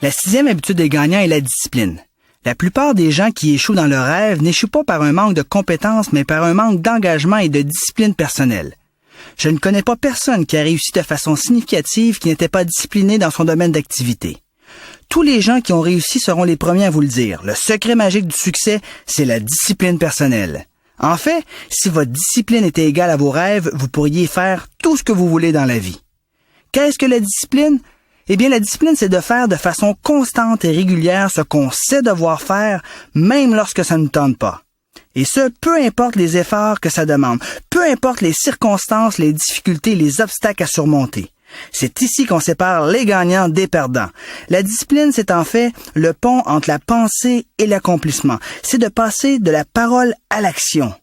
La 6e habitude des gagnants est la discipline. La plupart des gens qui échouent dans leur rêve n'échouent pas par un manque de compétences, mais par un manque d'engagement et de discipline personnelle. Je ne connais pas personne qui a réussi de façon significative qui n'était pas discipliné dans son domaine d'activité. Tous les gens qui ont réussi seront les premiers à vous le dire. Le secret magique du succès, c'est la discipline personnelle. En fait, si votre discipline était égale à vos rêves, vous pourriez faire tout ce que vous voulez dans la vie. Qu'est-ce que la discipline? Eh bien, la discipline, c'est de faire de façon constante et régulière ce qu'on sait devoir faire, même lorsque ça ne nous tente pas. Et ce, peu importe les efforts que ça demande, peu importe les circonstances, les difficultés, les obstacles à surmonter. C'est ici qu'on sépare les gagnants des perdants. La discipline, c'est en fait le pont entre la pensée et l'accomplissement. C'est de passer de la parole à l'action.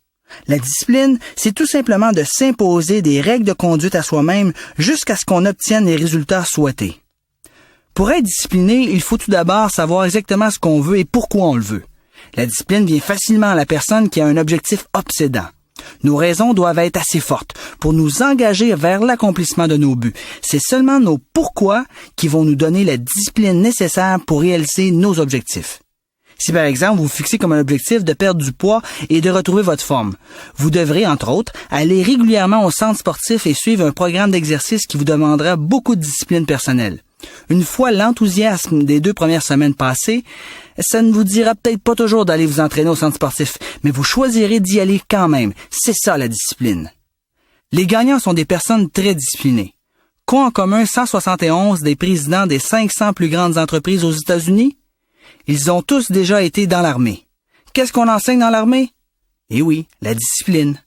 La discipline, c'est tout simplement de s'imposer des règles de conduite à soi-même jusqu'à ce qu'on obtienne les résultats souhaités. Pour être discipliné, il faut tout d'abord savoir exactement ce qu'on veut et pourquoi on le veut. La discipline vient facilement à la personne qui a un objectif obsédant. Nos raisons doivent être assez fortes pour nous engager vers l'accomplissement de nos buts. C'est seulement nos pourquoi qui vont nous donner la discipline nécessaire pour réaliser nos objectifs. Si par exemple vous fixez comme un objectif de perdre du poids et de retrouver votre forme, vous devrez, entre autres, aller régulièrement au centre sportif et suivre un programme d'exercice qui vous demandera beaucoup de discipline personnelle. Une fois l'enthousiasme des 2 premières semaines passées, ça ne vous dira peut-être pas toujours d'aller vous entraîner au centre sportif, mais vous choisirez d'y aller quand même. C'est ça la discipline. Les gagnants sont des personnes très disciplinées. Qu'ont en commun 171 des présidents des 500 plus grandes entreprises aux États-Unis? Ils ont tous déjà été dans l'armée. Qu'est-ce qu'on enseigne dans l'armée? Eh oui, la discipline.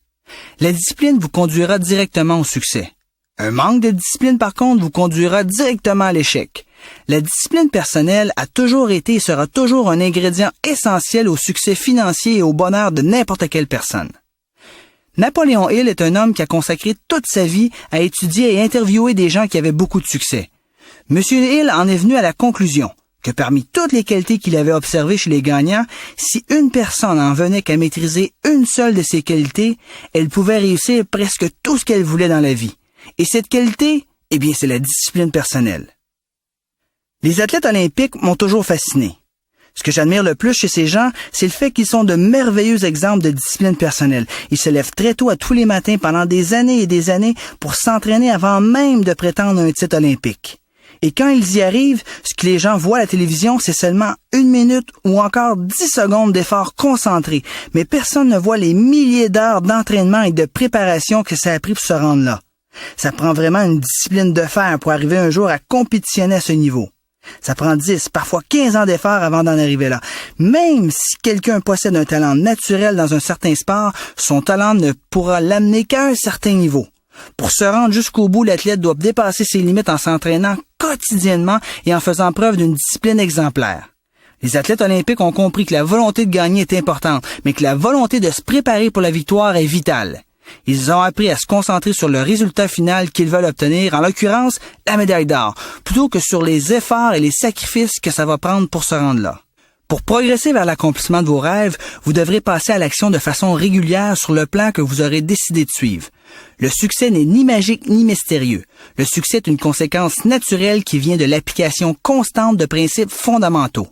La discipline vous conduira directement au succès. Un manque de discipline, par contre, vous conduira directement à l'échec. La discipline personnelle a toujours été et sera toujours un ingrédient essentiel au succès financier et au bonheur de n'importe quelle personne. Napoléon Hill est un homme qui a consacré toute sa vie à étudier et interviewer des gens qui avaient beaucoup de succès. Monsieur Hill en est venu à la conclusion que parmi toutes les qualités qu'il avait observées chez les gagnants, si une personne en venait qu'à maîtriser une seule de ces qualités, elle pouvait réussir presque tout ce qu'elle voulait dans la vie. Et cette qualité, eh bien, c'est la discipline personnelle. Les athlètes olympiques m'ont toujours fasciné. Ce que j'admire le plus chez ces gens, c'est le fait qu'ils sont de merveilleux exemples de discipline personnelle. Ils se lèvent très tôt à tous les matins pendant des années et des années pour s'entraîner avant même de prétendre un titre olympique. Et quand ils y arrivent, ce que les gens voient à la télévision, c'est seulement 1 minute ou encore 10 secondes d'efforts concentrés. Mais personne ne voit les milliers d'heures d'entraînement et de préparation que ça a pris pour se rendre là. Ça prend vraiment une discipline de fer pour arriver un jour à compétitionner à ce niveau. Ça prend 10, parfois 15 ans d'efforts avant d'en arriver là. Même si quelqu'un possède un talent naturel dans un certain sport, son talent ne pourra l'amener qu'à un certain niveau. Pour se rendre jusqu'au bout, l'athlète doit dépasser ses limites en s'entraînant quotidiennement et en faisant preuve d'une discipline exemplaire. Les athlètes olympiques ont compris que la volonté de gagner est importante, mais que la volonté de se préparer pour la victoire est vitale. Ils ont appris à se concentrer sur le résultat final qu'ils veulent obtenir, en l'occurrence la médaille d'or, plutôt que sur les efforts et les sacrifices que ça va prendre pour se rendre là. Pour progresser vers l'accomplissement de vos rêves, vous devrez passer à l'action de façon régulière sur le plan que vous aurez décidé de suivre. Le succès n'est ni magique ni mystérieux. Le succès est une conséquence naturelle qui vient de l'application constante de principes fondamentaux.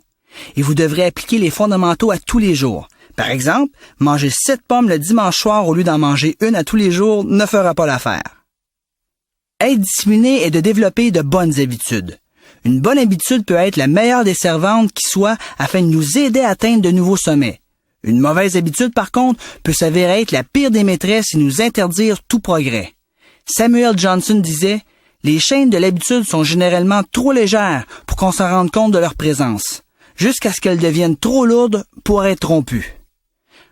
Et vous devrez appliquer les fondamentaux à tous les jours. Par exemple, manger 7 pommes le dimanche soir au lieu d'en manger une à tous les jours ne fera pas l'affaire. Être discipliné est de développer de bonnes habitudes. Une bonne habitude peut être la meilleure des servantes qui soit afin de nous aider à atteindre de nouveaux sommets. Une mauvaise habitude, par contre, peut s'avérer être la pire des maîtresses et nous interdire tout progrès. Samuel Johnson disait « Les chaînes de l'habitude sont généralement trop légères pour qu'on s'en rende compte de leur présence, jusqu'à ce qu'elles deviennent trop lourdes pour être rompues. »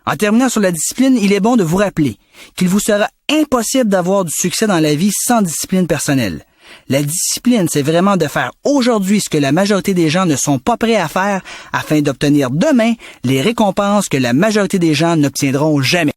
En terminant sur la discipline, il est bon de vous rappeler qu'il vous sera impossible d'avoir du succès dans la vie sans discipline personnelle. La discipline, c'est vraiment de faire aujourd'hui ce que la majorité des gens ne sont pas prêts à faire afin d'obtenir demain les récompenses que la majorité des gens n'obtiendront jamais.